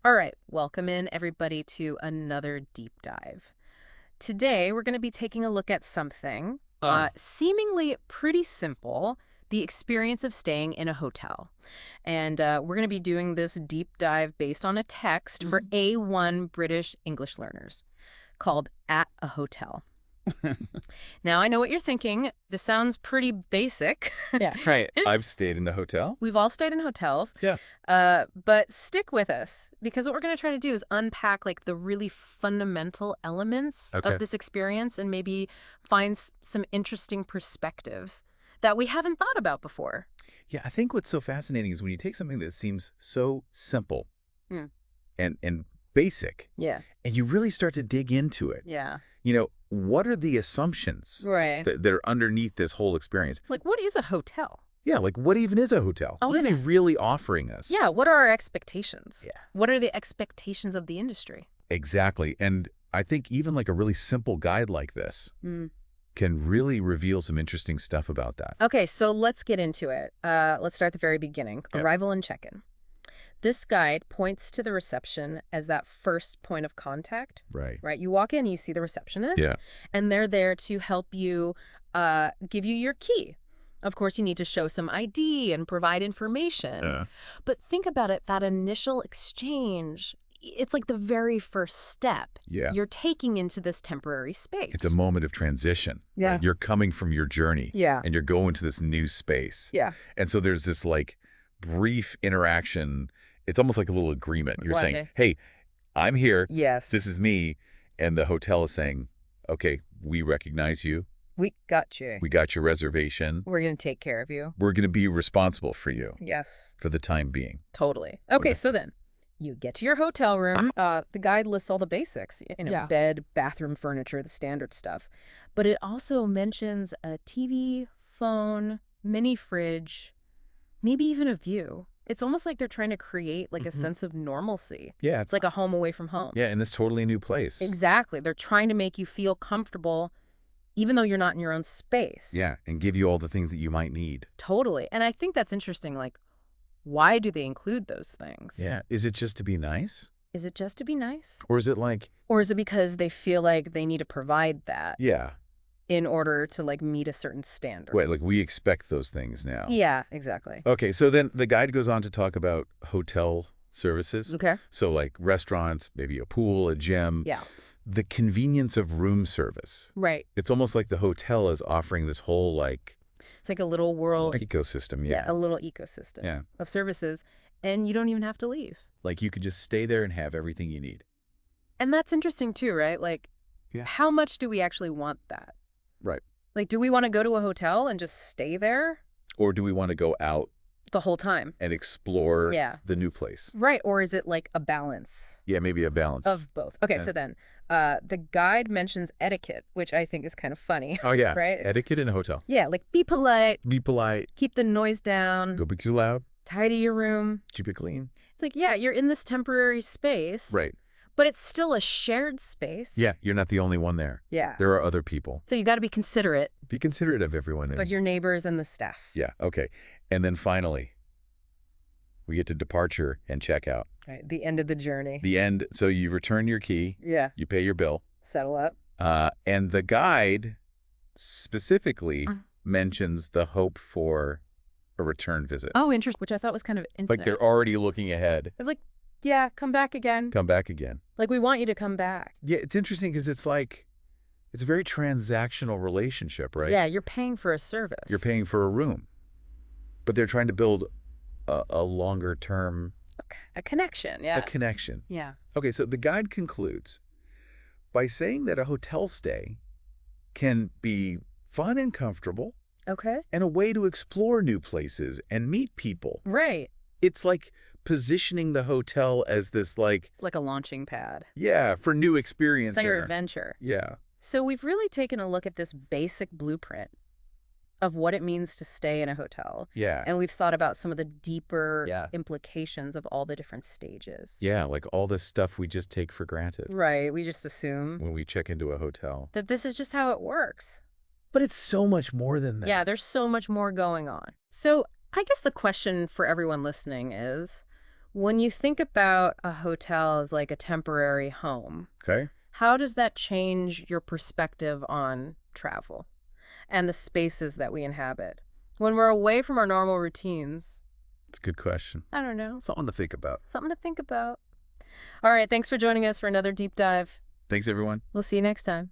All right, welcome in everybody to another deep dive. Today, we're going to be taking a look at something seemingly pretty simple, the experience of staying in a hotel. And we're going to be doing this deep dive based on a text for A1 British English learners called At a Hotel. Now, I know what you're thinking. This sounds pretty basic. Yeah. Right. I've stayed in the hotel. We've all stayed in hotels. Yeah. But stick with us, because what we're going to try to do is unpack like the really fundamental elements Okay. of this experience and maybe find some interesting perspectives that we haven't thought about before. Yeah, I think what's so fascinating is when you take something that seems so simple Hmm. and basic, Yeah. and you really start to dig into it. Yeah. What are the assumptions Right. that are underneath this whole experience? Like, what is a hotel? Yeah, like what even is a hotel? Oh, What are they yeah. really offering us? Yeah. What are our expectations? Yeah. What are the expectations of the industry? Exactly. And I think even like a really simple guide like this Mm. can really reveal some interesting stuff about that. Okay, so let's get into it. Let's start at the very beginning. Yeah. Arrival and check-in. This guide points to the reception as that first point of contact, Right. right? You walk in, you see the receptionist, Yeah. and they're there to help you give you your key. Of course, you need to show some ID and provide information. Yeah. But think about it, that initial exchange, it's like the very first step. Yeah. You're taking into this temporary space. It's a moment of transition. Yeah. Right? You're coming from your journey. Yeah. And you're going to this new space. Yeah. And so there's this like brief interaction. It's almost like a little agreement. You're saying, Right. hey, I'm here. Yes. This is me. And the hotel is saying, okay, we recognize you. We got you. We got your reservation. We're going to take care of you. We're going to be responsible for you Yes, for the time being. totally. Okay, Okay. so then you get to your hotel room. The guide lists all the basics, Yeah. bed, bathroom furniture, the standard stuff. But it also mentions a TV, phone, mini fridge, maybe even a view. It's almost like they're trying to create like a Mhm. sense of normalcy. Yeah. It's like a home away from home. Yeah. And this totally new place. Exactly. They're trying to make you feel comfortable even though you're not in your own space. Yeah. And give you all the things that you might need. Totally. And I think that's interesting. Like, why do they include those things? Yeah. Is it just to be nice? Is it just to be nice? Or is it like, Or is it because they feel like they need to provide that yeah, in order to like meet a certain standard? wait, like we expect those things now. Yeah, exactly. Okay, so then the guide goes on to talk about hotel services. Okay. So like restaurants, maybe a pool, a gym. Yeah. The convenience of room service. Right. It's almost like the hotel is offering this whole like It's like a little world. ecosystem. Yeah, Yeah. a little ecosystem Yeah. of services. And you don't even have to leave. Like you could just stay there and have everything you need. And that's interesting too, right? Like, Yeah. how much do we actually want that? Right. Like, do we want to go to a hotel and just stay there Or do we want to go out the whole time? and explore Yeah. the new place? Right. Or is it like a balance Yeah, maybe a balance. of both? Okay, Yeah. so then the guide mentions etiquette, which I think is kind of funny. Oh yeah. Right? Etiquette in a hotel. Yeah, like be polite, Be polite. keep the noise down, Don't be too loud. tidy your room. Keep it clean. It's like, yeah, you're in this temporary space. Right. But it's still a shared space. Yeah, you're not the only one there. Yeah. There are other people. So you got to be considerate Be considerate of everyone. of your neighbors and the staff. Yeah, okay. And then finally, we get to departure and checkout. Right. The end of the journey. The end, so you return your key, Yeah. you pay your bill, Settle up. and the guide specifically Mm. mentions the hope for a return visit. Oh, interesting. Which I thought was kind of infinite. Like they're already looking ahead. It's like, yeah, come back again. Come back again. Like we want you to come back. Yeah, it's interesting because it's like, it's a very transactional relationship, right? Yeah, you're paying for a service. You're paying for a room, but they're trying to build a longer term a connection. Yeah. a connection. Yeah. Okay, so the guide concludes by saying that a hotel stay can be fun and comfortable Okay. and a way to explore new places and meet people. Right. It's like positioning the hotel as this like, Like a launching pad. yeah, for new experience. It's like your center. adventure. Yeah. So we've really taken a look at this basic blueprint of what it means to stay in a hotel. Yeah. And we've thought about some of the deeper Yeah. implications of all the different stages. Yeah, like all this stuff we just take for granted Right. We just assume when we check into a hotel. that this is just how it works. But it's so much more than that. Yeah, there's so much more going on. So I guess the question for everyone listening is, When you think about a hotel as like a temporary home, Okay? how does that change your perspective on travel and the spaces that we inhabit? When we're away from our normal routines, It's a good question. I don't know, Something to think about. something to think about. All right, thanks for joining us for another deep dive. Thanks, everyone. We'll see you next time.